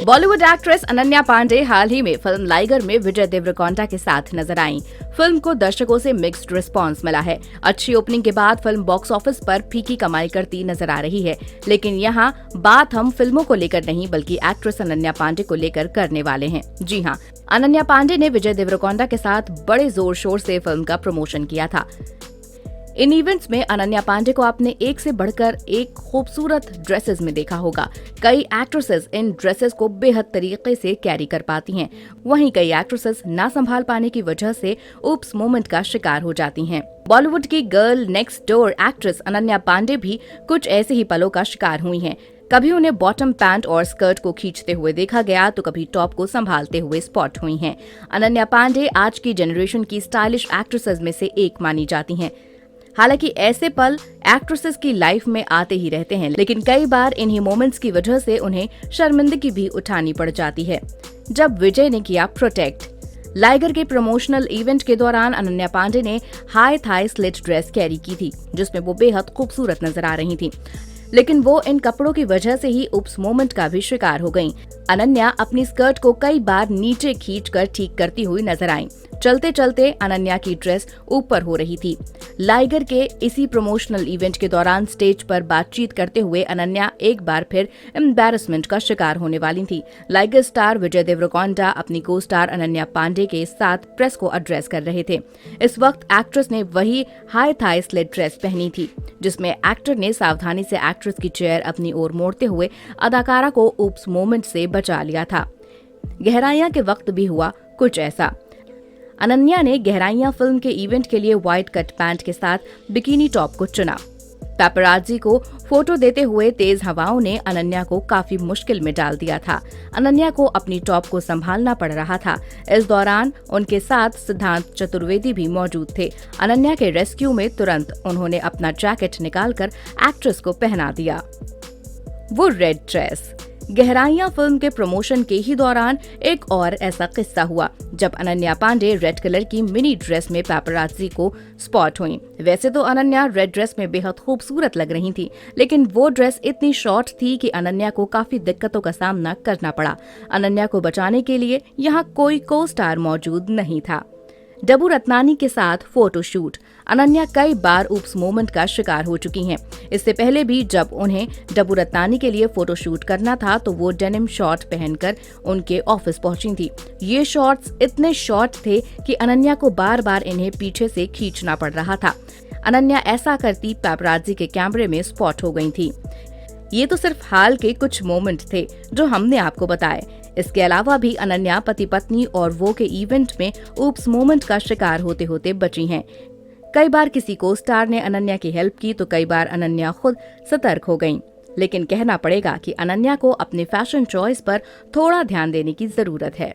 Bollywood actress Ananya Pandey हाल ही में film liger में विजय देवरकोंडा के साथ नजर आईं। फिल्म को दर्शकों से मिक्स्ड रिस्पांस मिला है। अच्छी ओपनिंग के बाद फिल्म बॉक्स ऑफिस पर फीकी कमाई करती नजर आ रही है, लेकिन यहाँ बात हम फिल्मों को लेकर नहीं बल्कि एक्ट्रेस अनन्या पांडे को लेकर करने वाले हैं। जी हाँ, अनन्या पांडे ने विजय देवरकोंडा के साथ बड़े जोर शोर से फिल्म का प्रमोशन किया था। इन इवेंट्स में अनन्या पांडे को आपने एक से बढ़कर एक खूबसूरत ड्रेसेस में देखा होगा। कई एक्ट्रेसेस इन ड्रेसेस को बेहद तरीके से कैरी कर पाती हैं। वहीं कई एक्ट्रेसेस ना संभाल पाने की वजह से ऊप्स मोमेंट का शिकार हो जाती हैं। बॉलीवुड की girl next door actress Ananya Panday भी कुछ ऐसे ही पलों का शिकार हुई हैं। कभी उन्हें बॉटम पैंट और स्कर्ट को खींचते हुए देखा गया तो कभी टॉप को संभालते हुए स्पॉट हुई हैं। अनन्या पांडे आज की जनरेशन की स्टाइलिश एक्ट्रेसेस में से एक मानी जाती हैं। हालांकि ऐसे पल एक्ट्रेसेस की लाइफ में आते ही रहते हैं, लेकिन कई बार इन्हीं मोमेंट्स की वजह से उन्हें शर्मिंदगी भी उठानी पड़ जाती है। जब विजय ने किया प्रोटेक्ट लाइगर के प्रमोशनल इवेंट के दौरान अनन्या पांडे ने high thigh slit dress carry की थी, जिसमें वो बेहद खूबसूरत नजर आ रही थी, लेकिन वो इन कपड़ों की वजह से ही ऊप्स मोमेंट का भी शिकार हो गईं। अनन्या अपनी स्कर्ट को कई बार नीचे खींचकर ठीक करती हुई नजर आईं। चलते चलते अनन्या की ड्रेस ऊपर हो रही थी। लाइगर के इसी प्रमोशनल इवेंट के दौरान स्टेज पर बातचीत करते हुए अनन्या एक बार फिर एम्बैरेसमेंट का शिकार होने वाली थी। लाइगर स्टार विजय देवरकोंडा अपनी को स्टार अनन्या पांडे के साथ प्रेस को एड्रेस कर रहे थे। इस वक्त एक्ट्रेस ने वही हाई थाई स्लिट ड्रेस पहनी थी, जिसमें एक्टर ने सावधानी से एक्ट्रेस की चेयर अपनी ओर मोड़ते हुए अदाकारा को ऊप्स मोमेंट से बचा लिया था। गहराइयां के वक्त भी हुआ कुछ ऐसा। अनन्या ने गहराइयां फिल्म के इवेंट के लिए व्हाइट कट पैंट के साथ बिकिनी टॉप को चुना। पैपराजी को फोटो देते हुए तेज हवाओं ने अनन्या को काफी मुश्किल में डाल दिया था। अनन्या को अपनी टॉप को संभालना पड़ रहा था। इस दौरान उनके साथ सिद्धांत चतुर्वेदी भी मौजूद थे। अनन्या के रेस्क्यू में तुरंत उन्होंने अपना जैकेट निकालकर एक्ट्रेस को पहना दिया। वो रेड ड्रेस। गहराइयां फिल्म के प्रमोशन के ही दौरान एक और ऐसा किस्सा हुआ जब अनन्या पांडे रेड कलर की मिनी ड्रेस में पैपराजी को स्पॉट हुई। वैसे तो अनन्या रेड ड्रेस में बेहद खूबसूरत लग रही थी, लेकिन वो ड्रेस इतनी शॉर्ट थी कि अनन्या को काफी दिक्कतों का सामना करना पड़ा। अनन्या को बचाने के लिए यहाँ कोई को स्टार मौजूद नहीं था। डब्बू रत्नानी के साथ फोटोशूट। अनन्या कई बार ऊप्स मोमेंट का शिकार हो चुकी हैं। इससे पहले भी जब उन्हें डब्बू रत्नानी के लिए फोटोशूट करना था तो वो डेनिम शॉर्ट पहनकर उनके ऑफिस पहुंची थी। ये शॉर्ट्स इतने शॉर्ट थे कि अनन्या को बार बार इन्हें पीछे से खींचना पड़ रहा था। अनन्या ऐसा करती पैपराजी के कैमरे में स्पॉट हो गई थी। ये तो सिर्फ हाल के कुछ मोमेंट थे जो हमने आपको बताए। इसके अलावा भी अनन्या पति पत्नी और वो के इवेंट में ऊप्स मोमेंट का शिकार होते होते बची हैं। कई बार किसी को स्टार ने अनन्या की हेल्प की तो कई बार अनन्या खुद सतर्क हो गईं। लेकिन कहना पड़ेगा कि अनन्या को अपने फैशन चॉइस पर थोड़ा ध्यान देने की जरूरत है।